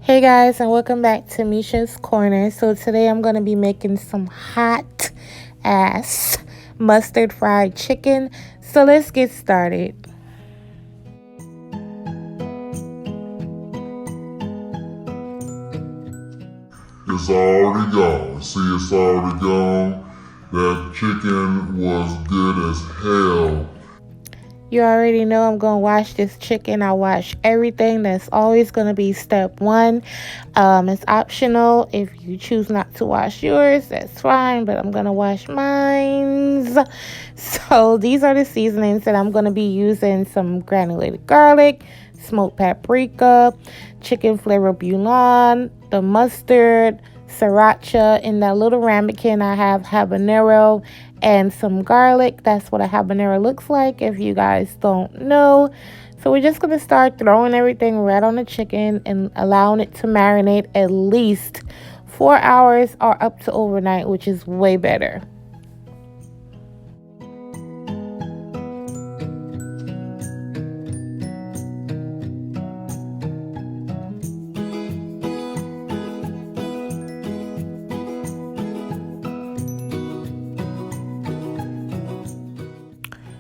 Hey guys, and welcome back to Misha's Corner. So today I'm going to be making some hot ass mustard fried chicken. So let's get started. It's already gone. See, it's already gone. That chicken was good as hell. You already know I'm going to wash this chicken. I wash everything. That's always going to be step one. It's optional. If you choose not to wash yours, that's fine, but I'm going to wash mine. So these are the seasonings that I'm going to be using: some granulated garlic, smoked paprika, chicken flavor bouillon, the mustard, Sriracha. In that little ramekin I have habanero and some garlic. That's what a habanero looks like if you guys don't know. So we're just going to start throwing everything right on the chicken and allowing it to marinate at least 4 hours or up to overnight, which is way better.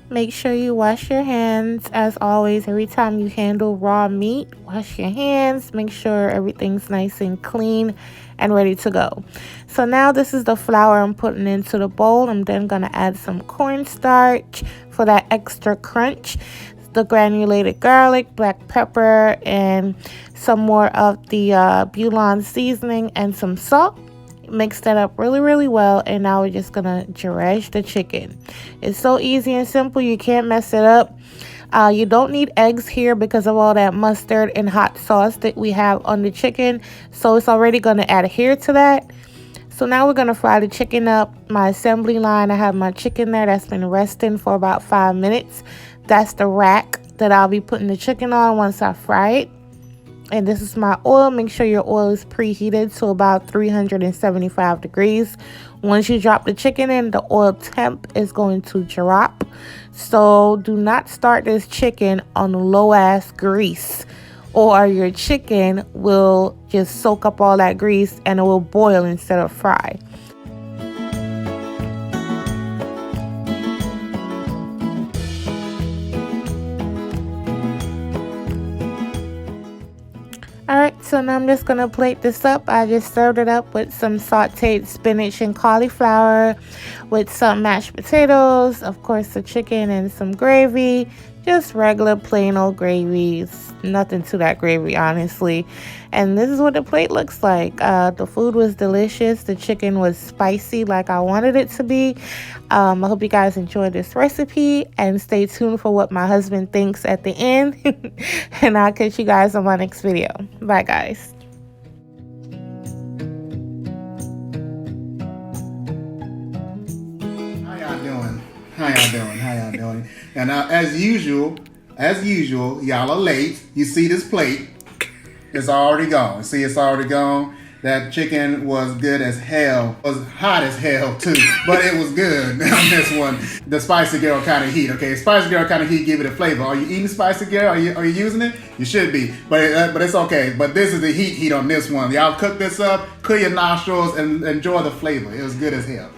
Make sure you wash your hands. As always, every time you handle raw meat, wash your hands. Make sure everything's nice and clean and ready to go. So now this is the flour I'm putting into the bowl. I'm then going to add some cornstarch for that extra crunch, the granulated garlic, black pepper, and some more of the bouillon seasoning and some salt. Mix that up really well, and now we're just gonna dredge the chicken. It's so easy and simple, you can't mess it up. You don't need eggs here because of all that mustard and hot sauce that we have on the chicken, so it's already gonna adhere to that. So now we're gonna fry the chicken up. My assembly line, I have my chicken there that's been resting for about 5 minutes. That's the rack that I'll be putting the chicken on once I fry it. And this is my oil. Make sure your oil is preheated to about 375 degrees. Once you drop the chicken in, the oil temp is going to drop. So do not start this chicken on low ass grease, or your chicken will just soak up all that grease and it will boil instead of fry. Alright, so now I'm just going to plate this up. I just served it up with some sauteed spinach and cauliflower, with some mashed potatoes, of course the chicken, and some gravy. Just regular plain old gravy. It's nothing to that gravy, honestly. And this is what the plate looks like. The food was delicious. The chicken was spicy like I wanted it to be. I hope you guys enjoyed this recipe, and stay tuned for what my husband thinks at the end. And I'll catch you guys on my next video. Bye guys. How y'all doing? And as usual, y'all are late. You see this plate, it's already gone. See, it's already gone. That chicken was good as hell. It was hot as hell too, but it was good on this one. The Spicy Girl kind of heat, okay? Spicy Girl kind of heat give it a flavor. Are you eating Spicy Girl? Are you using it? You should be, but it's okay. But this is the heat on this one. Y'all cook this up, clear your nostrils, and enjoy the flavor. It was good as hell.